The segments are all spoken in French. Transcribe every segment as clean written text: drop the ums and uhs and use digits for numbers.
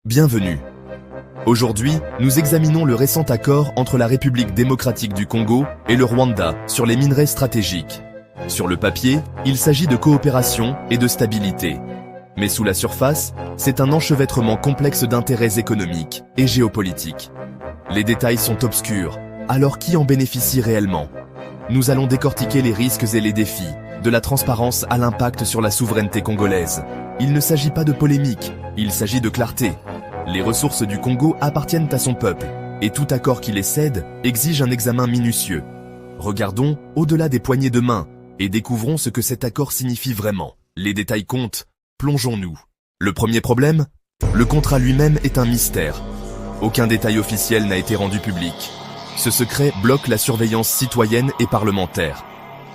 Bienvenue. Aujourd'hui, nous examinons le récent accord entre la République démocratique du Congo et le Rwanda sur les minerais stratégiques. Sur le papier, il s'agit de coopération et de stabilité. Mais sous la surface, c'est un enchevêtrement complexe d'intérêts économiques et géopolitiques. Les détails sont obscurs, alors qui en bénéficie réellement? Nous allons décortiquer les risques et les défis, de la transparence à l'impact sur la souveraineté congolaise. Il ne s'agit pas de polémique, il s'agit de clarté. Les ressources du Congo appartiennent à son peuple, et tout accord qui les cède exige un examen minutieux. Regardons au-delà des poignées de main, et découvrons ce que cet accord signifie vraiment. Les détails comptent, plongeons-nous. Le premier problème? Le contrat lui-même est un mystère. Aucun détail officiel n'a été rendu public. Ce secret bloque la surveillance citoyenne et parlementaire.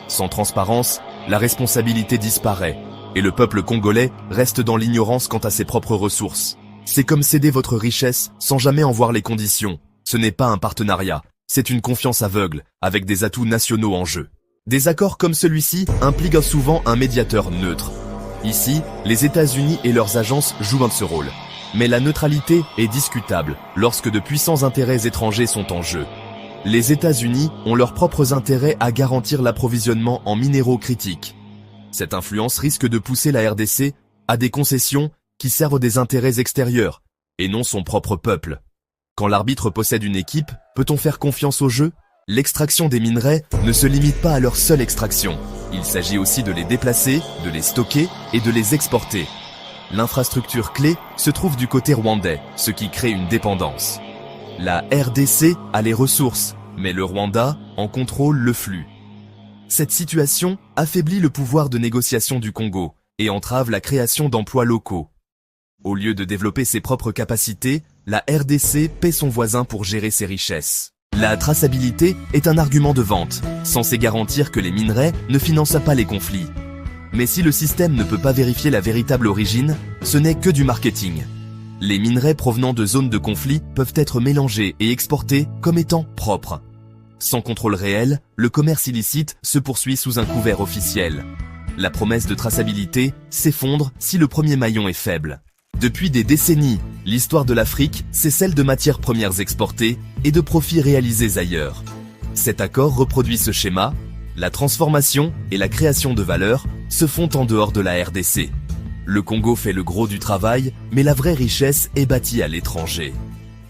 Sans transparence, la responsabilité disparaît, et le peuple congolais reste dans l'ignorance quant à ses propres ressources. C'est comme céder votre richesse sans jamais en voir les conditions. Ce n'est pas un partenariat, c'est une confiance aveugle, avec des atouts nationaux en jeu. Des accords comme celui-ci impliquent souvent un médiateur neutre. Ici, les États-Unis et leurs agences jouent ce rôle. Mais la neutralité est discutable lorsque de puissants intérêts étrangers sont en jeu. Les États-Unis ont leurs propres intérêts à garantir l'approvisionnement en minéraux critiques. Cette influence risque de pousser la RDC à des concessions qui servent des intérêts extérieurs, et non son propre peuple. Quand l'arbitre possède une équipe, peut-on faire confiance au jeu? L'extraction des minerais ne se limite pas à leur seule extraction. Il s'agit aussi de les déplacer, de les stocker et de les exporter. L'infrastructure clé se trouve du côté rwandais, ce qui crée une dépendance. La RDC a les ressources, mais le Rwanda en contrôle le flux. Cette situation affaiblit le pouvoir de négociation du Congo et entrave la création d'emplois locaux. Au lieu de développer ses propres capacités, la RDC paie son voisin pour gérer ses richesses. La traçabilité est un argument de vente, censé garantir que les minerais ne financent pas les conflits. Mais si le système ne peut pas vérifier la véritable origine, ce n'est que du marketing. Les minerais provenant de zones de conflit peuvent être mélangés et exportés comme étant propres. Sans contrôle réel, le commerce illicite se poursuit sous un couvert officiel. La promesse de traçabilité s'effondre si le premier maillon est faible. Depuis des décennies, l'histoire de l'Afrique, c'est celle de matières premières exportées et de profits réalisés ailleurs. Cet accord reproduit ce schéma. La transformation et la création de valeur se font en dehors de la RDC. Le Congo fait le gros du travail, mais la vraie richesse est bâtie à l'étranger.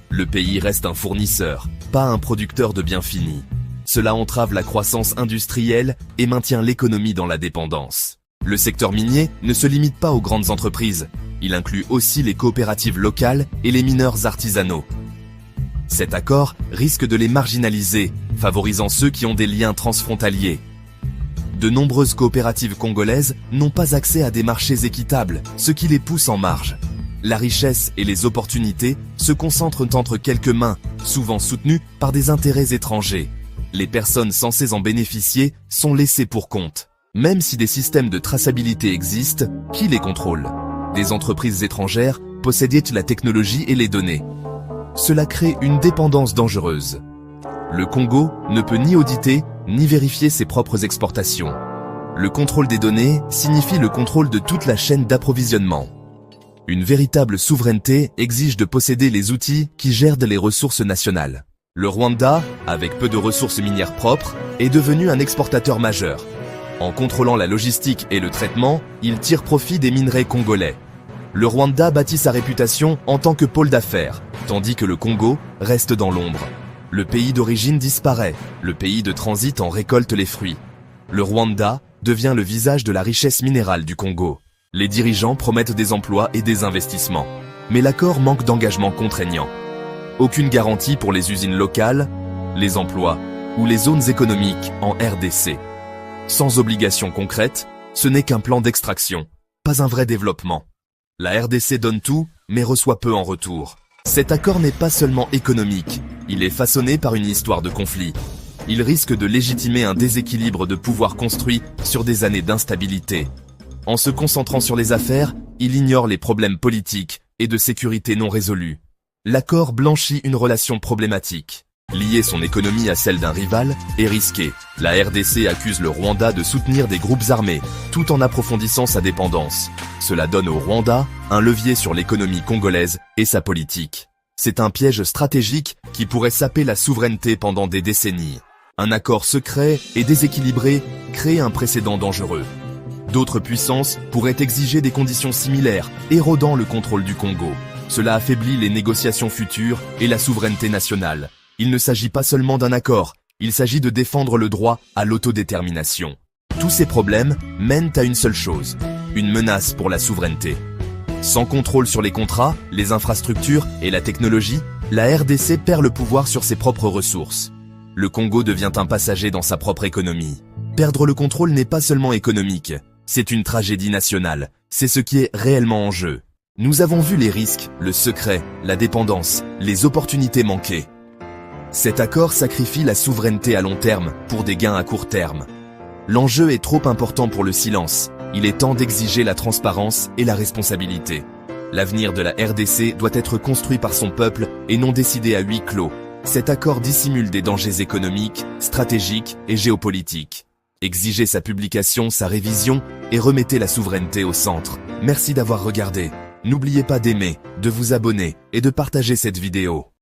Le pays reste un fournisseur, pas un producteur de biens finis. Cela entrave la croissance industrielle et maintient l'économie dans la dépendance. Le secteur minier ne se limite pas aux grandes entreprises. Il inclut aussi les coopératives locales et les mineurs artisanaux. Cet accord risque de les marginaliser, favorisant ceux qui ont des liens transfrontaliers. De nombreuses coopératives congolaises n'ont pas accès à des marchés équitables, ce qui les pousse en marge. La richesse et les opportunités se concentrent entre quelques mains, souvent soutenues par des intérêts étrangers. Les personnes censées en bénéficier sont laissées pour compte. Même si des systèmes de traçabilité existent, qui les contrôle? Des entreprises étrangères possèdent la technologie et les données. Cela crée une dépendance dangereuse. Le Congo ne peut ni auditer, ni vérifier ses propres exportations. Le contrôle des données signifie le contrôle de toute la chaîne d'approvisionnement. Une véritable souveraineté exige de posséder les outils qui gèrent les ressources nationales. Le Rwanda, avec peu de ressources minières propres, est devenu un exportateur majeur. En contrôlant la logistique et le traitement, il tire profit des minerais congolais. Le Rwanda bâtit sa réputation en tant que pôle d'affaires, tandis que le Congo reste dans l'ombre. Le pays d'origine disparaît, le pays de transit en récolte les fruits. Le Rwanda devient le visage de la richesse minérale du Congo. Les dirigeants promettent des emplois et des investissements. Mais l'accord manque d'engagement contraignant. Aucune garantie pour les usines locales, les emplois ou les zones économiques en RDC. Sans obligation concrète, ce n'est qu'un plan d'extraction, pas un vrai développement. La RDC donne tout, mais reçoit peu en retour. Cet accord n'est pas seulement économique, il est façonné par une histoire de conflit. Il risque de légitimer un déséquilibre de pouvoir construit sur des années d'instabilité. En se concentrant sur les affaires, il ignore les problèmes politiques et de sécurité non résolus. L'accord blanchit une relation problématique. Lier son économie à celle d'un rival est risqué. La RDC accuse le Rwanda de soutenir des groupes armés, tout en approfondissant sa dépendance. Cela donne au Rwanda un levier sur l'économie congolaise et sa politique. C'est un piège stratégique qui pourrait saper la souveraineté pendant des décennies. Un accord secret et déséquilibré crée un précédent dangereux. D'autres puissances pourraient exiger des conditions similaires, érodant le contrôle du Congo. Cela affaiblit les négociations futures et la souveraineté nationale. Il ne s'agit pas seulement d'un accord, il s'agit de défendre le droit à l'autodétermination. Tous ces problèmes mènent à une seule chose, une menace pour la souveraineté. Sans contrôle sur les contrats, les infrastructures et la technologie, la RDC perd le pouvoir sur ses propres ressources. Le Congo devient un passager dans sa propre économie. Perdre le contrôle n'est pas seulement économique, c'est une tragédie nationale, c'est ce qui est réellement en jeu. Nous avons vu les risques, le secret, la dépendance, les opportunités manquées. Cet accord sacrifie la souveraineté à long terme pour des gains à court terme. L'enjeu est trop important pour le silence. Il est temps d'exiger la transparence et la responsabilité. L'avenir de la RDC doit être construit par son peuple et non décidé à huis clos. Cet accord dissimule des dangers économiques, stratégiques et géopolitiques. Exigez sa publication, sa révision et remettez la souveraineté au centre. Merci d'avoir regardé. N'oubliez pas d'aimer, de vous abonner et de partager cette vidéo.